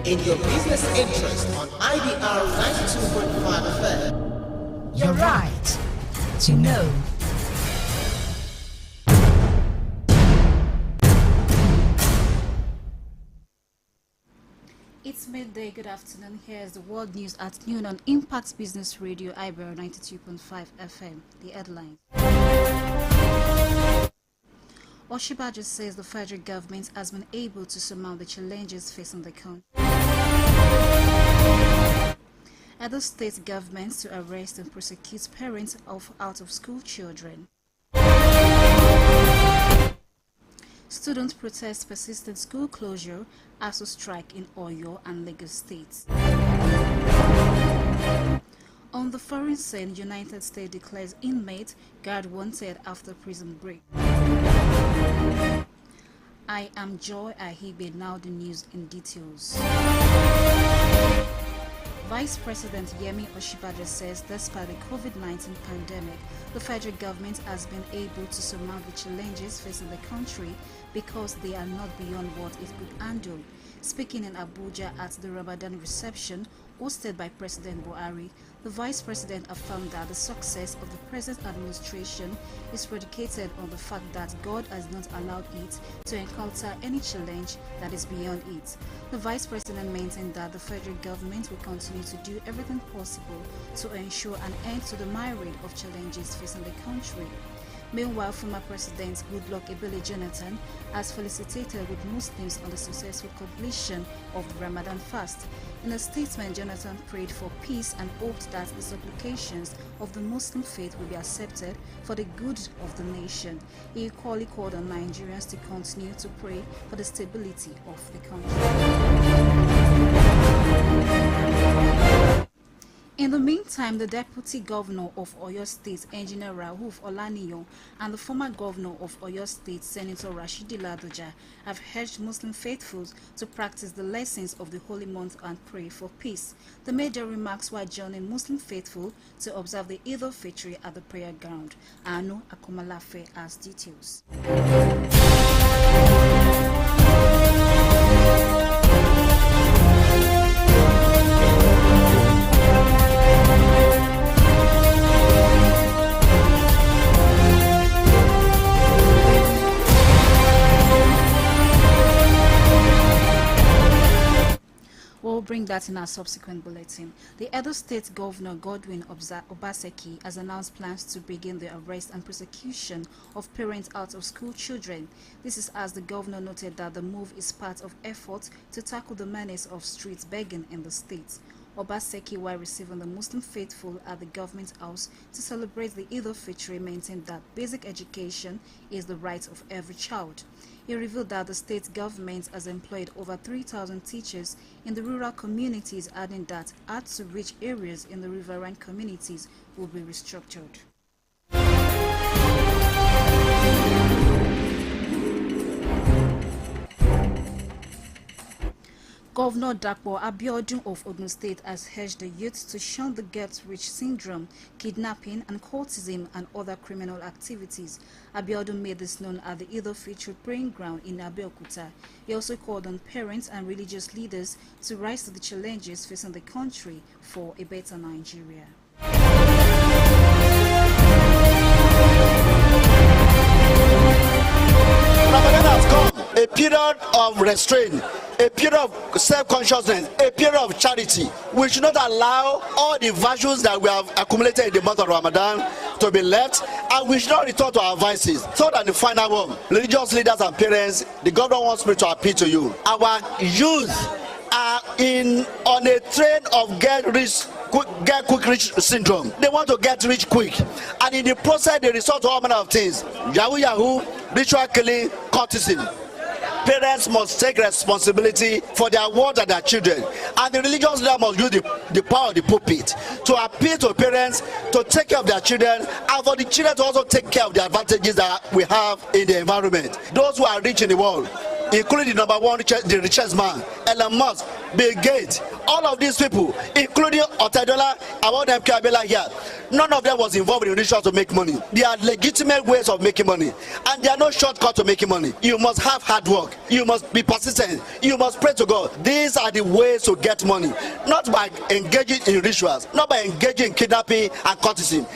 in your business interest on Ibr92.5 FM. You're right to know. It's midday. Good afternoon. Here's the world news at noon on Impact Business Radio Ibr92.5 FM. The headline. Oshibajo says the federal government has been able to surmount the challenges facing the country. Other state governments to arrest and prosecute parents of out-of-school children. Students protest persistent school closure as a strike in Oyo and Lagos states. On the foreign scene, United States declares inmate guard wanted after prison break. I am Joy Ahibe. Now the news in details. Vice President Yemi Oshibajo says despite the COVID-19 pandemic, the federal government has been able to surmount the challenges facing the country because they are not beyond what it could handle. Speaking in Abuja at the Ramadan reception hosted by President Buhari, the Vice President affirmed that the success of the present administration is predicated on the fact that God has not allowed it to encounter any challenge that is beyond it. The Vice President maintained that the federal government will continue to do everything possible to ensure an end to the myriad of challenges facing the country. Meanwhile, former President Goodluck Ebele Jonathan has felicitated with Muslims on the successful completion of the Ramadan fast. In a statement, Jonathan prayed for peace and hoped that the supplications of the Muslim faith will be accepted for the good of the nation. He equally called on Nigerians to continue to pray for the stability of the country. In the meantime, the Deputy Governor of Oyo State, Engineer Rauf Olaniyan, and the former Governor of Oyo State, Senator Rashidi Ladoja, have urged Muslim faithfuls to practice the lessons of the holy month and pray for peace. The major remarks while joining Muslim faithful to observe the Eid al-Fitr at the prayer ground. Anu Akomalafe has details. We'll bring that in our subsequent bulletin. The Edo State Governor Godwin Obaseki has announced plans to begin the arrest and prosecution of parents out of school children. This is as the governor noted that the move is part of efforts to tackle the menace of street begging in the state. Obaseki, while receiving the Muslim faithful at the government house to celebrate the Eid al-Fitr, maintained that basic education is the right of every child. He revealed that the state government has employed over 3,000 teachers in the rural communities, adding that hard-to-reach areas in the riverine communities will be restructured. Governor Dapo Abiodun of Ogun State has urged the youth to shun the get-rich syndrome, kidnapping and cultism and other criminal activities. Abiodun made this known at the Eid al-Fitr praying ground in Abeokuta. He also called on parents and religious leaders to rise to the challenges facing the country for a better Nigeria. Ramadan has come, a period of restraint, a period of self-consciousness, a period of charity. We should not allow all the virtues that we have accumulated in the month of Ramadan to be left, and we should not return to our vices. So that the final one, religious leaders and parents, the government wants me to appeal to you. Our youth are on a train of get quick rich syndrome. They want to get rich quick, and in the process they resort to all manner of things: yahoo, ritual killing, cultism. Parents must take responsibility for their words and their children, and the religious leader must use the power of the pulpit to appeal to parents to take care of their children, and for the children to also take care of the advantages that we have in the environment. Those who are rich in the world, including the number one the richest man, Elon Musk, Bill Gates, all of these people, including Otedola, I want them Kabela here. None of them was involved in rituals to make money. They are legitimate ways of making money, and there are no shortcuts to making money. You must have hard work. You must be persistent. You must pray to God. These are the ways to get money, not by engaging in rituals, not by engaging in kidnapping and courtesy.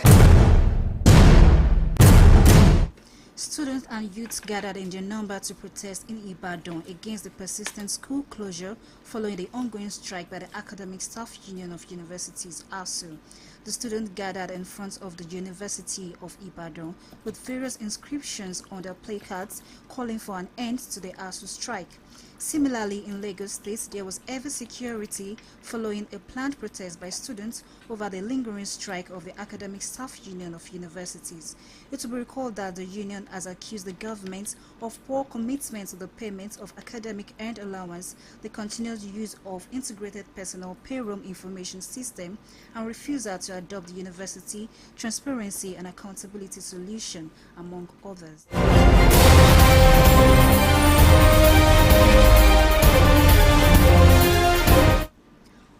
Students and youths gathered in their number to protest in Ibadan against the persistent school closure following the ongoing strike by the Academic Staff Union of Universities, ASU. The students gathered in front of the University of Ibadan with various inscriptions on their placards calling for an end to the ASU strike. Similarly, in Lagos State, there was heavy security following a planned protest by students over the lingering strike of the Academic Staff Union of Universities. It will be recalled that the union has accused the government of poor commitment to the payment of academic earned allowance, the continued use of integrated personnel payroll information system, and refusal to adopt the university transparency and accountability solution, among others.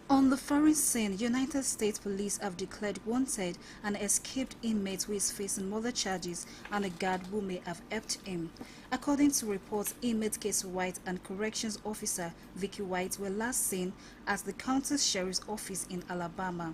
On the foreign scene, United States police have declared wanted an escaped inmate who is facing murder charges and a guard who may have helped him. According to reports, inmate Casey White and corrections officer Vicky White were last seen at the county sheriff's office in Alabama.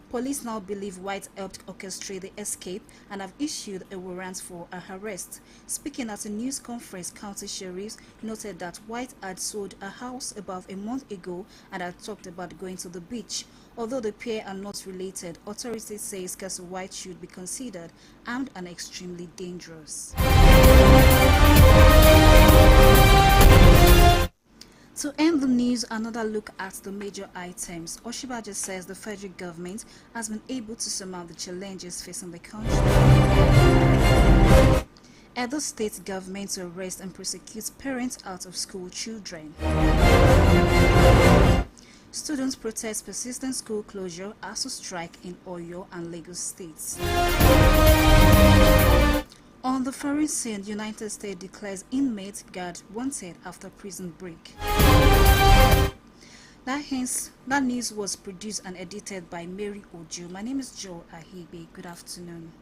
Police now believe White helped orchestrate the escape and have issued a warrant for her arrest. Speaking at a news conference, county sheriffs noted that White had sold a house about a month ago and had talked about going to the beach. Although the pair are not related, authorities say Casey White should be considered armed and extremely dangerous. To end the news, another look at the major items. Oshibaja says the federal government has been able to surmount the challenges facing the country. Edo state government to arrest and prosecute parents out of school children. Students protest persistent school closure, ASU strike in Oyo and Lagos states. On the foreign scene, United States declares inmate guard wanted after prison break. That news was produced and edited by Mary Ojo. My name is Joe Ahibe. Good afternoon.